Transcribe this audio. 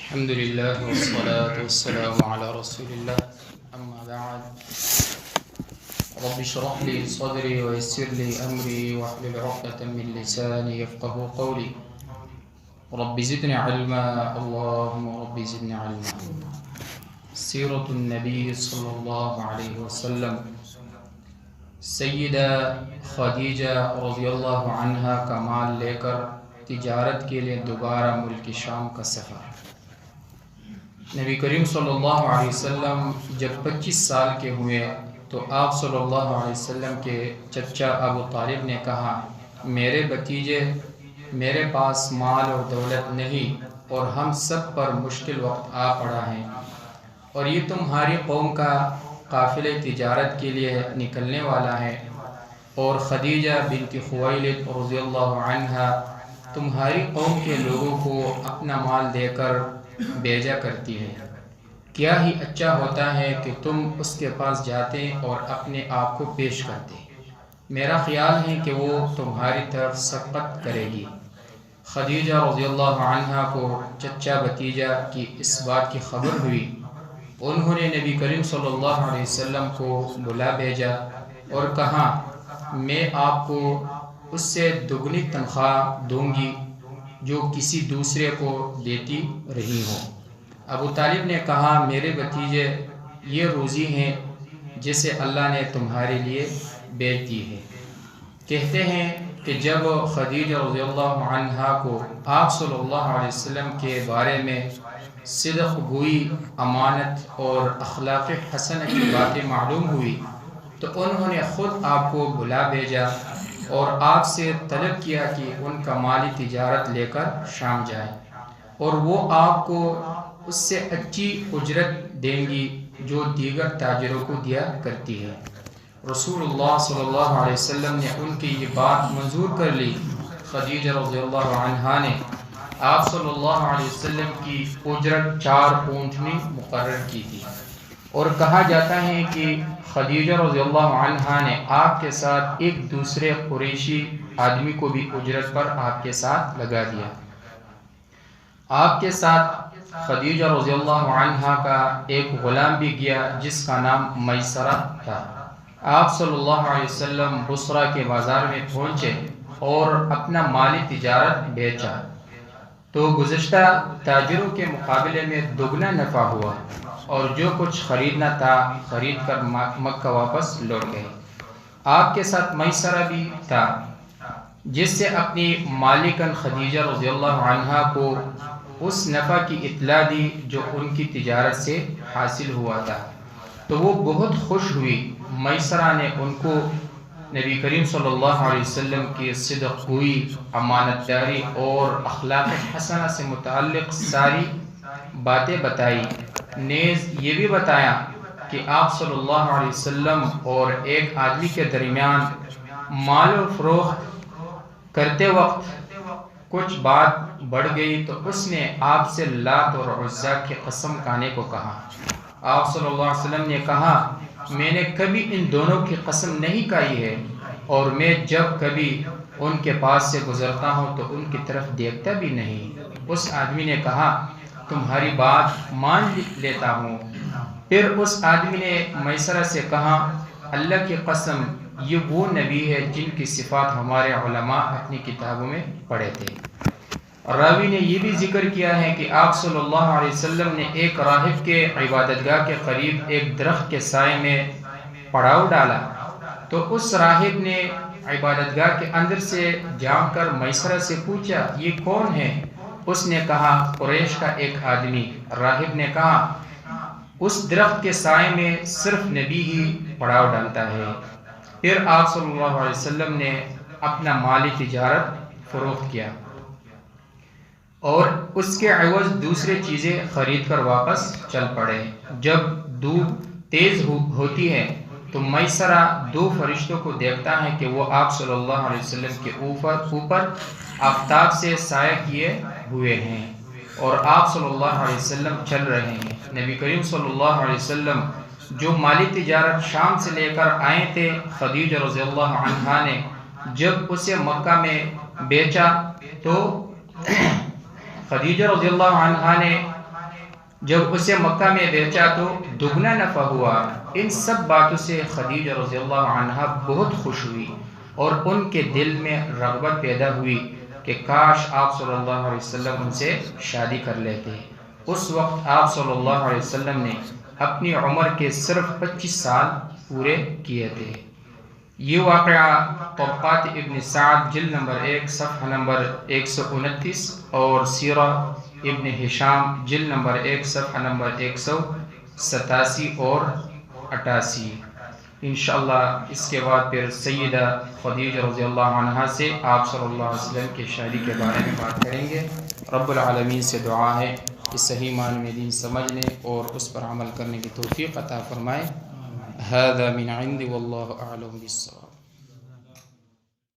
الحمد لله والصلاة والسلام على رسول الله أما بعد رب اشرح لي صدري ويسر لي أمري واحلل عقدة من لساني يفقه قولي رب زدني علما اللهم رب زدني علما. سیرت النبی صلی اللہ علیہ وسلم. سیدہ خدیجہ رضی اللہ عنہا کا مال لے کر تجارت کے لیے دوبارہ ملک شام کا سفر. نبی کریم صلی اللہ علیہ وسلم جب 25 سال کے ہوئے تو آپ صلی اللہ علیہ وسلم کے چچا ابو طالب نے کہا، میرے بھتیجے، میرے پاس مال اور دولت نہیں اور ہم سب پر مشکل وقت آ پڑا ہے، اور یہ تمہاری قوم کا قافلہ تجارت کے لیے نکلنے والا ہے، اور خدیجہ بنت خویلد رضی اللہ عنہا تمہاری قوم کے لوگوں کو اپنا مال دے کر بھیجا کرتی ہے. کیا ہی اچھا ہوتا ہے کہ تم اس کے پاس جاتے اور اپنے آپ کو پیش کرتے. میرا خیال ہے کہ وہ تمہاری طرف سبقت کرے گی. خدیجہ رضی اللہ عنہا کو چچا بھتیجا کی اس بات کی خبر ہوئی. انہوں نے نبی کریم صلی اللہ علیہ وسلم کو بلا بھیجا اور کہا، میں آپ کو اس سے دگنی تنخواہ دوں گی جو کسی دوسرے کو دیتی رہی ہوں. ابو طالب نے کہا، میرے بھتیجے، یہ روزی ہے جسے اللہ نے تمہارے لیے بیچ دی ہے. کہتے ہیں کہ جب خدیجہ رضی اللہ عنہا کو آپ صلی اللہ علیہ وسلم کے بارے میں صدق گوئی، امانت اور اخلاق حسنہ کی باتیں معلوم ہوئی تو انہوں نے خود آپ کو بلا بھیجا اور آپ سے طلب کیا کہ ان کا مالی تجارت لے کر شام جائیں، اور وہ آپ کو اس سے اچھی اجرت دیں گی جو دیگر تاجروں کو دیا کرتی ہے. رسول اللہ صلی اللہ علیہ وسلم نے ان کی یہ بات منظور کر لی. خدیجہ رضی اللہ عنہا نے آپ صلی اللہ علیہ وسلم کی اجرت 4 اونٹنی مقرر کی تھی، اور کہا جاتا ہے کہ خدیجہ رضی اللہ عنہا نے آپ کے ساتھ ایک دوسرے قریشی آدمی کو بھی اجرت پر آپ کے ساتھ لگا دیا. آپ کے ساتھ خدیجہ رضی اللہ عنہا کا ایک غلام بھی گیا جس کا نام میسرہ تھا. آپ صلی اللہ علیہ وسلم بصرہ کے بازار میں پہنچے اور اپنا مالی تجارت بیچا تو گزشتہ تاجروں کے مقابلے میں دگنا نفع ہوا، اور جو کچھ خریدنا تھا خرید کر مکہ واپس لوٹ گئے. آپ کے ساتھ میسرہ بھی تھا جس سے اپنی مالکن خدیجہ رضی اللہ عنہا کو اس نفع کی اطلاع دی جو ان کی تجارت سے حاصل ہوا تھا، تو وہ بہت خوش ہوئی. میسرہ نے ان کو نبی کریم صلی اللہ علیہ وسلم کی صدق گوئی، امانت داری اور اخلاق حسنہ سے متعلق ساری باتیں بتائی. نیز یہ بھی بتایا کہ آپ صلی اللہ علیہ وسلم اور ایک آدمی کے درمیان مال و فروخت کرتے وقت کچھ بات بڑھ گئی تو اس نے آپ سے لات اور عزا کی قسم کھانے کو کہا. آپ صلی اللہ علیہ وسلم نے کہا، میں نے کبھی ان دونوں کی قسم نہیں کھائی ہے، اور میں جب کبھی ان کے پاس سے گزرتا ہوں تو ان کی طرف دیکھتا بھی نہیں. اس آدمی نے کہا، تمہاری بات مان لیتا ہوں. پھر اس آدمی نے میسرہ سے کہا، اللہ کی قسم، یہ وہ نبی ہے جن کی صفات ہمارے علماء اپنی کتابوں میں پڑھے تھے. راوی نے یہ بھی ذکر کیا ہے کہ آپ صلی اللہ علیہ وسلم نے ایک راہب کے عبادتگاہ کے قریب ایک درخت کے سائے میں پڑاؤ ڈالا تو اس راہب نے عبادتگاہ کے اندر سے جھانک کر میسرہ سے پوچھا، یہ کون ہے؟ اس نے کہا، قریش کا ایک آدمی. راہب نے کہا، اس درخت کے سائے میں صرف نبی ہی پڑاؤ ڈالتا ہے. پھر آپ صلی اللہ علیہ وسلم نے اپنا مالی تجارت فروخت کیا اور اس کے عوض دوسرے چیزیں خرید کر واپس چل پڑے. جب دھوپ تیز ہوتی ہے تو میسرہ 2 فرشتوں کو دیکھتا ہے کہ وہ آپ صلی اللہ علیہ وسلم کے اوپر آفتاب سے سایہ کیے ہوئے ہیں اور آپ صلی اللہ علیہ وسلم چل رہے ہیں. نبی کریم صلی اللہ علیہ وسلم جو مالی تجارت شام سے لے کر آئے تھے، خدیجہ رضی اللہ عنہا نے جب اسے مکہ میں بیچا تو خدیجہ رضی اللہ عنہا نے جب اسے مکہ میں بیچا تو دگنا نفع ہوا۔ ان سب باتوں سے خدیجہ رضی اللہ عنہا بہت خوش ہوئی اور ان کے دل میں رغبت پیدا ہوئی کہ کاش آپ صلی اللہ علیہ وسلم ان سے شادی کر لیتے۔ اس وقت آپ صلی اللہ علیہ وسلم نے اپنی عمر کے صرف 25 سال پورے کیے تھے۔ یہ واقعہ طبقات ابن سعد جلد نمبر 1 صفحہ نمبر 129 اور سیرہ ابن ہشام جلد نمبر 1 صفحہ نمبر 187 اور 88۔ انشاءاللہ اس کے بعد پھر سیدہ خدیجہ رضی اللہ عنہا سے آپ صلی اللہ علیہ وسلم کی شادی کے بارے میں بات کریں گے۔ رب العالمین سے دعا ہے کہ صحیح معنی میں دین سمجھنے اور اس پر عمل کرنے کی توفیق عطا فرمائے۔ هذا من عند والله أعلم بالصواب۔